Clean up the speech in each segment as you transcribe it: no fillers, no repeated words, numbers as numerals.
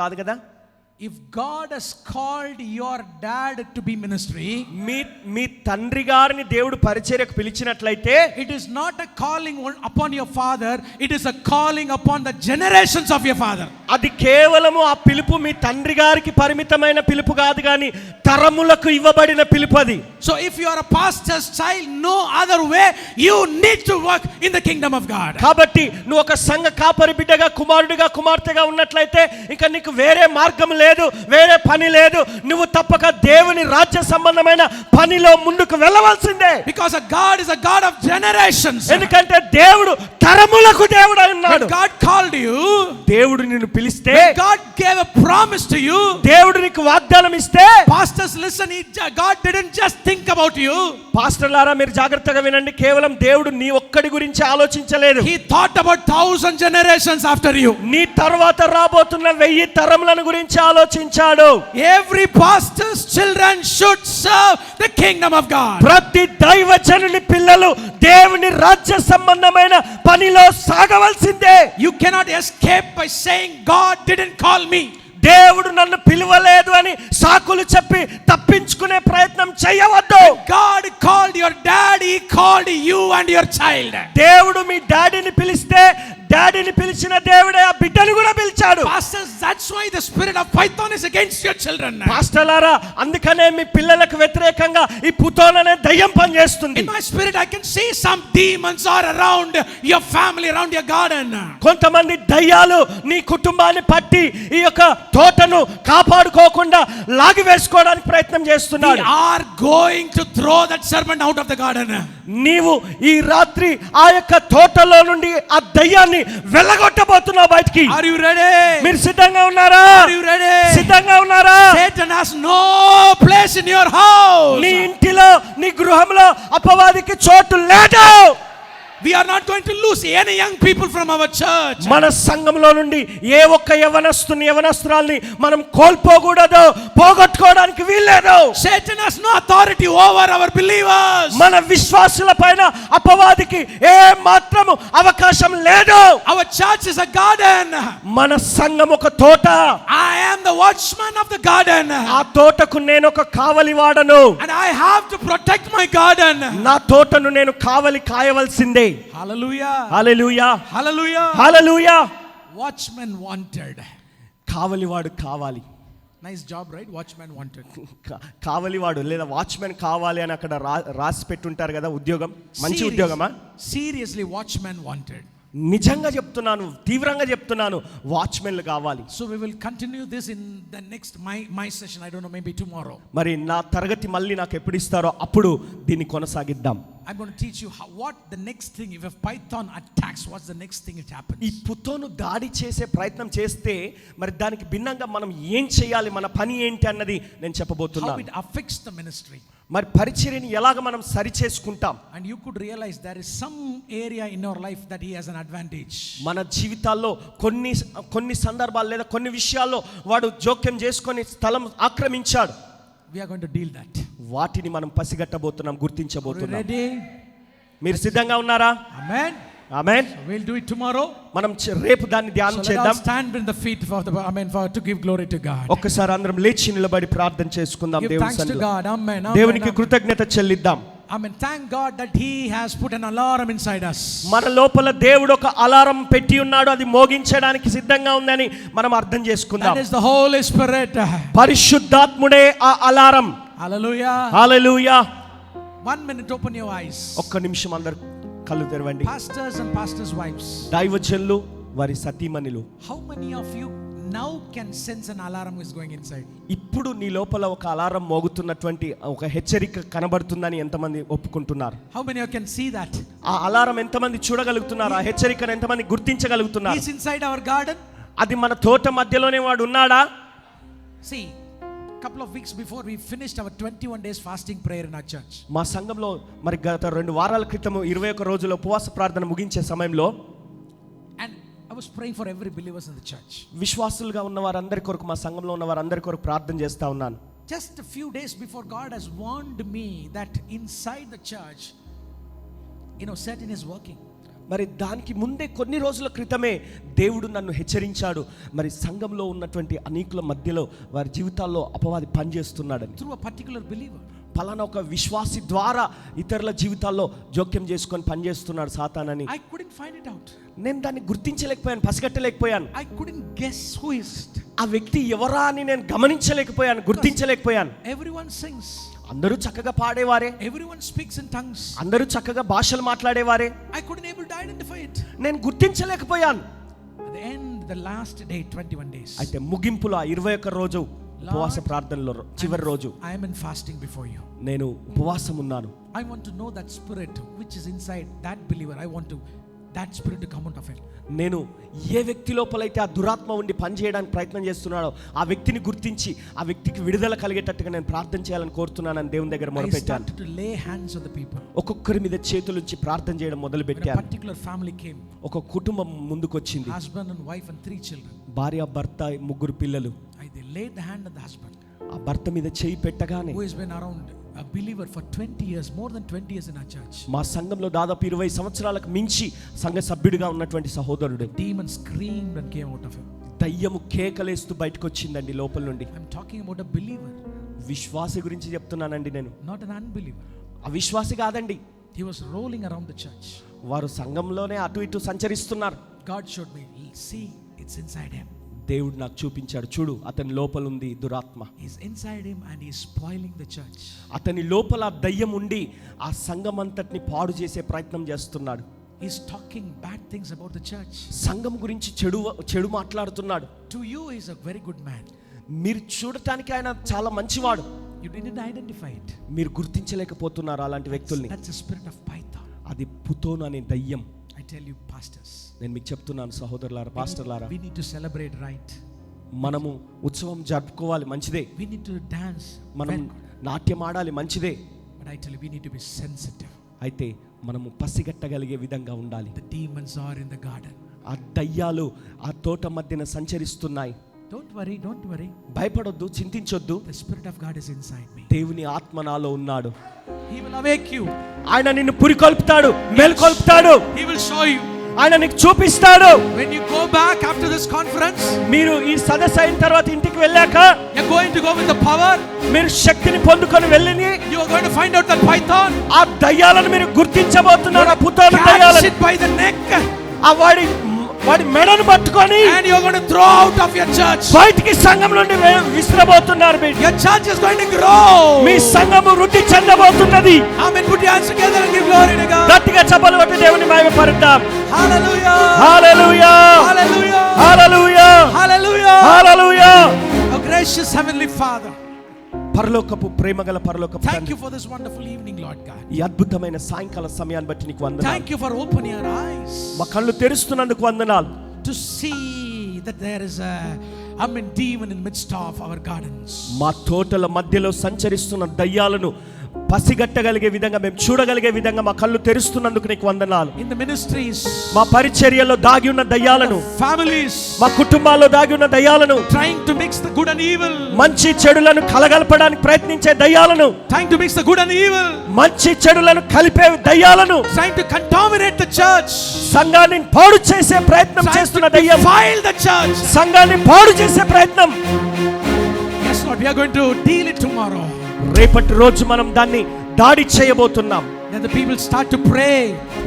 కాదు కదా. If God has called your dad to be ministry, మీ తండ్రి గారిని దేవుడు పరిచర్యకు పిలిచినట్లయితే, it is not a calling upon your father, it is a calling upon the generations of your father. అది కేవలము ఆ పిలుపు మీ తండ్రి గారికి పరిమితమైన పిలుపు కాదు కానీ తరములకు ఇవ్వబడిన పిలుపు అది. So if you are a pastor's child, no other way, you need to work in the kingdom of God. కాబట్టి నువ్వు ఒక సంఘ కాపరి బిడ్డగా, కుమారుడిగా, కుమార్తెగా ఉన్నట్లయితే ఇక నీకు వేరే మార్గం లేదు, వేరే పని లేదు. నువ్వు తప్పక దేవుని రాజ్య సంబంధమైన పనిలో ముందుకు వెళ్ళవలసిందే. Because God is a God of generations. ఎందుకంటే దేవుడు తరములకు దేవుడు అన్నాడు. God called you, దేవుడు నిన్ను పిలిస్తే, God gave a promise to you, దేవుడు నీకు వాగ్దానం ఇస్తే, pastors listen, God didn't just think about you. పాస్టర్లారా మీరు జాగ్రత్తగా వినండి, కేవలం దేవుడు నీ ఒక్కడి గురించి ఆలోచించలేదు. He thought about 1000 generations after you. నీ తర్వాత రాబోతున్న 1000 తరములను గురించి ఆలోచించాడు. Every pastor's children should serve the kingdom of God. ప్రతి దైవజనుని పిల్లలు దేవుని రాజ్య సంబంధమైన పనిలో సాగవలసిందే. You cannot escape by saying God didn't call me. దేవుడు నన్ను పిలవలేదు అని సాకులు చెప్పి తప్పించుకునే ప్రయత్నం చేయవద్దు. God called your dad, he called you and your child. దేవుడు మీ డాడీని పిలిస్తే, డాడీని పిలిచిన దేవుడే ఆ బిడ్డను కూడా పిలిచాడు. Pastors, that's why the spirit of Python is against your children. పాస్టర్లారా అందుకనే మీ పిల్లలకు వ్యతిరేకంగా ఈ పుతోన్ అనే దయ్యం పనిచేస్తుంది. In my spirit I can see some demons are around your family, around your garden. కొంతమంది దయ్యాలు నీ కుటుంబాన్ని పట్టి ఈ యొక్క తోటను కాపాడుకోకుండా లాగి వేసుకోవడానికి ప్రయత్నం చేస్తున్నాడు. We are going to throw that serpent out of the garden. నీవు ఈ రాత్రి ఆ యొక్క తోటలో నుండి ఆ దయ్యాన్ని వెళ్ళగొట్టబోతున్నావు బయటికి. Are you ready? మీరు సిద్ధంగా ఉన్నారా? Are you ready? సిద్ధంగా ఉన్నారా? Satan has no place in your house. నీ ఇంటిలో, నీ గృహంలో అపవాదికి చోటు లేదు. We are not going to lose any young people from our church. మన సంఘంలో నుండి ఏ ఒక్క యవనస్తుని, యవనస్తురాల్ని మనం కోల్పోకూడదు, పోగొట్టుకోవడానికి వీల్లేదు. Satan has no authority over our believers. మన విశ్వాసుల పైన అపవాదికి ఏ మాత్రము అవకాశం లేదు. Our church is a garden. మన సంఘం ఒక తోట. I am the watchman of the garden. ఆ తోటకు నేను ఒక కావలివాడను. And I have to protect my garden. నా తోటను నేను కావలి కాయవలసిందే. Hallelujah. హల్లెలూయా. Hallelujah. హల్లెలూయా. Watchman wanted. కావలివాడు కావాలి. Nice job, right? Watchman wanted. కావలివాడు లేదా వాచ్మెన్ కావాలి అని అక్కడ రాసి పెట్టుంటారు కదా. ఉద్యోగం మంచి ఉద్యోగమా? Seriously, watchman wanted. నిజంగా చెప్తున్నాను, తీవ్రంగా చెప్తున్నాను, వాచ్మెన్లు కావాలి. So we will continue this in the next my session. I don't know, maybe tomorrow. మరి నా తరగతి మళ్ళీ నాకు ఎప్పుడు ఇస్తారో అప్పుడు దీన్ని కొనసాగిద్దాం. I'm going to teach you what the next thing, if a python attacks, what's the next thing it happens. ఈ పుతోను దాడి చేసే ప్రయత్నం చేస్తే మరి దానికి భిన్నంగా మనం ఏం చేయాలి, మన పని ఏంటి అన్నది నేను చెప్పబోతున్నాను. How it affects the ministry. మరి పరిచర్యని ఎలాగ మనం సరి చేసుకుంటాం. And you could realize there is some area in your life that he has an advantage. మన జీవితాల్లో కొన్ని సందర్భాలు లేదా కొన్ని విషయాల్లో వాడు జోక్యం చేసుకొని స్థలం ఆక్రమించాడు. We are going to deal that. వాటిని మనం పసిగట్టబోతున్నాం, గుర్తించబోతున్నాం. Ready? మీరు సిద్ధంగా ఉన్నారా? Amen. Amen. So we'll do it tomorrow. మనం రేపు దాన్ని ధ్యానం చేద్దాం. Stand in the feet for the for to give glory to God. ఒక్కసారి అందరం లేచి నిలబడి ప్రార్థన చేసుకుందాం. దేవుని సన్నిధిలో Amen. దేవునికి కృతజ్ఞత చెల్లిద్దాం. Amen. Thank God that he has put an alarm inside us. మన లోపల దేవుడు ఒక అలారం పెట్టి ఉన్నాడు, అది మోగించడానికి సిద్ధంగా ఉందని మనం అర్థం చేసుకుందాం. That is the Holy Spirit. పరిశుద్ధాత్ముడే ఆ alarm. Hallelujah. Hallelujah. 1 minute, open your eyes. ఒక్క నిమిషం అందరూ కళ్ళు తెరవండి. Pastors and pastors' wives, దైవజనులు వారి సతీమణులు, how many of you now can sense an alarm is going inside? ఇప్పుడు నీ లోపల ఒక అలారం మోగుతున్నటువంటి ఒక హెచ్చరిక కనబడుతుందని ఎంతమంది ఒప్పుకుంటున్నారు? How many of you can see that? ఆ అలారం ఎంతమంది చూడగలుగుతున్నారు? ఆ హెచ్చరికను ఎంతమంది గుర్తించగలుగుతున్నారు? He's inside our garden. అది మన తోట మధ్యలోనే వాడు ఉన్నాడా? See, couple of weeks before we finished our 21 days fasting prayer in our church. మా సంఘంలో మరి గత 2 వారాల క్రితం 21 రోజుల ఉపవాస ప్రార్థన ముగించే సమయంలో and I was praying for every believers in the church. విశ్వాసులుగా ఉన్న వారందరి కొరకు, మా సంఘంలో ఉన్న వారందరి కొరకు ప్రార్థన చేస్తా ఉన్నాను. Just a few days before, God has warned me that inside the church, Satan is working. మరి దానికి ముందే కొన్ని రోజుల క్రితమే దేవుడు నన్ను హెచ్చరించాడు. మరి సంఘంలో ఉన్నటువంటి అనేకుల మధ్యలో వారి జీవితాల్లో అపవాది పనిచేస్తున్నాడని. Through a particular believer. పలానా ఒక విశ్వాసి ద్వారా ఇతరుల జీవితాల్లో జోక్యం చేసుకొని పనిచేస్తున్నాడు సాతానని. I couldn't find it out. నేను దాన్ని గుర్తించలేకపోయాను, పసిగట్టలేకపోయాను. I couldn't guess who is it. ఆ వ్యక్తి ఎవరా అని నేను గమనించలేకపోయాను, గుర్తించలేకపోయాను. Everyone sings. అందరూ చక్కగా పాడేవారే, Everyone speaks in tongues. అందరూ చక్కగా భాషలు మాట్లాడేవారే. I couldn't able to identify it. నేను గుర్తించలేకపోయాను. At the end, the last day, 21 days. అయితే ముగింపులో 21 రోజు ఉపవాస ప్రార్థనలో చివరి రోజు I am in fasting before you. నేను ఉపవాసం ఉన్నాను. I want to know that spirit which is inside that believer. I want that spirit to come out of him. నేను ఏ వ్యక్తి లోపలైతే ఆ దురాత్మ ఉండి పనిచేయడానికి ప్రయత్నం చేస్తున్నాడో ఆ వ్యక్తిని గుర్తించి ఆ వ్యక్తికి విడుదల కలిగేటట్టుగా నేను ప్రార్థన చేయాలని కోరుతున్నానని దేవుని దగ్గర మొరపెట్టాను. I started to lay hands on the people. ఒక్కొక్కరి మీద చేతులుంచి ప్రార్థన చేయడం మొదలు When a పెట్టాను. particular family came. ఒక కుటుంబం ముందుకు వచ్చింది. Husband and wife and 3 children. భార్య, భర్త, 3 పిల్లలు. They laid the hand on the husband. ఆ భర్త మీద చేయి పెట్టగానే, who has been around a believer for 20 years, more than 20 years in our church. మా సంఘంలో దాదాపు 20 సంవత్సరాలకు మించి సంఘ సభ్యుడిగా ఉన్నటువంటి సహోదరుడు. Demon screamed and came out of him. దయ్యము కేకలేస్తూ బయటకు వచ్చిందండి లోపల నుండి. I'm talking about a believer. విశ్వాసి గురించి చెప్తున్నానండి నేను, not an unbeliever. అవిశ్వాసి కాదండి. He was rolling around the church. వారు సంఘంలోనే అటు ఇటు సంచరిస్తున్నారు. God showed me, see, it's inside him. దేవుడు నాకు చూపించాడు, చూడు అతని లోపల ఉంది దురాత్మ. He's inside him and he's spoiling the church. అతని లోపల దయ్యం ఉండి ఆ సంఘం అంతటిని పాడు చేసే ప్రయత్నం చేస్తున్నాడు. He's talking bad things about the church. సంఘం గురించి చెడు మాట్లాడుతున్నాడు. To you he's a very good man. మీరు చూడటానికి ఆయన చాలా మంచివాడు. You didn't identify it. మీరు గుర్తించలేకపోతున్నారు అలాంటి వ్యక్తుల్ని. That's the spirit of Python. అది పుతోను అనే దయ్యం. I tell you, pastors, నేను మీకు చెప్తున్నాను సహోదరులారా, పాస్టర్లారా, we need to celebrate right. మనము ఉత్సవం జరుపుకోవాలి, మంచిదే. We need to dance. మనం నాట్యం ఆడాలి, మంచిదే. But I tell you, we need to be sensitive. అయితే మనము పసిగట్టగలిగే విధంగా ఉండాలి. The demons are in the garden. ఆ దయ్యాలు ఆ తోట మధ్యన సంచరిస్తున్నాయి. Don't worry. భయపడొద్దు, చింతించొద్దు. The spirit of God is inside me. దేవుని ఆత్మ నాలో ఉన్నాడు. He will awake you. ఆయన నిన్ను పురికొల్పుతాడు, మేల్కొల్పుతాడు. He will show you. ఆయన నీకు చూపిస్తాడు. When you go back after this conference, మీరు ఈ సదస్సు అయిన తర్వాత ఇంటికి వెళ్ళాక, you're going to go with the power. మీరు శక్తిని పొందుకొని వెళ్ళి, you are going to find out that python. ఆ దయ్యాలను మీరు గుర్తించబోతున్నారు. ఆ పుతోను దయ్యాలను catch it by the neck. ఆ వాడి మెడను పట్టుకొని, and you are going to throw out of your church. బయటికి సంఘం నుండి విసిరబోతున్నారు. Your church is going to grow. మీ సంఘము వృద్ధి చెందబోతున్నది. Amen. Put your hands together and give glory to God. గట్టిగా చప్పట్లు కొట్టి దేవుని మహిమపరుద్దాం. Hallelujah. Hallelujah. Hallelujah. Hallelujah. Hallelujah. Hallelujah. Oh gracious heavenly Father, పరలోకపు ప్రేమగల పరలోకపు thank తండ్రి, you for this wonderful evening, Lord God. ఈ అద్భుతమైన సాయంకాల సమయాన్ని బట్టి నీకు వందనాలు. Thank you for opening our eyes మా కళ్ళు తెరుస్తున్నందుకు వందనాలు. to see that there is a demon in midst of our gardens. మా తోటల మధ్యలో సంచరిస్తున్న దయ్యాలను పసిగట్టగలిగే విధంగా, మేము చూడగలిగే విధంగా మా కళ్ళు తెరుస్తున్నందుకు నీకు వందనాలు. In the ministries, మా పరిచర్యలో దాగి ఉన్న దయ్యాలను, families, మా కుటుంబాల్లో దాగి ఉన్న దయ్యాలను, trying to mix the good and evil, మంచి చెడులను కలగలపడానికి ప్రయత్నించే దయ్యాలను, trying to mix the good and evil, మంచి చెడులను కలిపే దయ్యాలను, trying to contaminate the church, సంఘాన్ని పాడు చేసే ప్రయత్నం చేస్తున్న దయ్యం, defile the church, సంఘాన్ని పాడు చేసే ప్రయత్నం. Yes Lord, we are going to deal it tomorrow. రేపటి రోజు మనం దాన్ని దాడి చేయబోతున్నాం. Then the people start to pray.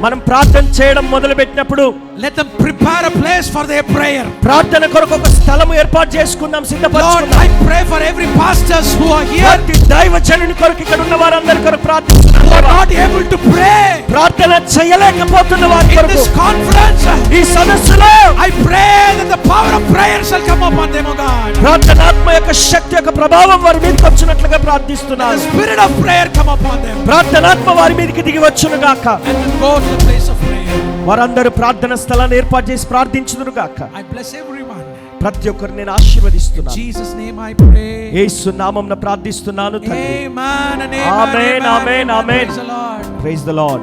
మనం ప్రార్థన చేయడం మొదలు పెట్టినప్పుడు, let them prepare a place for their prayer. ప్రార్థన కొరకు ఒక స్థలము ఏర్పాటు చేసుకుందాం, సిద్ధపరచుకుందాం. Lord, I pray for every pastors who are here. ప్రతి దైవజనుని కొరకు ఇక్కడ ఉన్న వారందరి కొరకు ప్రార్థిస్తున్నాం. Who are not able to pray. ప్రార్థన చేయలేకపోతున్న వారి In కొరకు this conference, ఈ సదస్సులో I pray that the power of prayer shall come upon them, O God. ప్రార్థనాత్మ యొక్క శక్తి యొక్క ప్రభావం వారి మీదకి వచ్చినట్లుగా The ప్రార్థిస్తున్నాను. spirit of prayer come upon them. ప్రార్థనాత్మ వారి మీదకి దిగి వచ్చును గాక. And then go to the place of prayer. వారందరూ ప్రార్థన స్థలాన్ని ఏర్పాటు చేసి ప్రార్థించుదురు గాక. I bless everyone. ప్రతి ఒక్కరిని నేను ఆశీర్వదిస్తున్నాను. Jesus name I pray. యేసు నామమున ప్రార్థిస్తున్నాను తండ్రి. Amen and amen. Amen, amen, amen. Praise the Lord. Praise the Lord.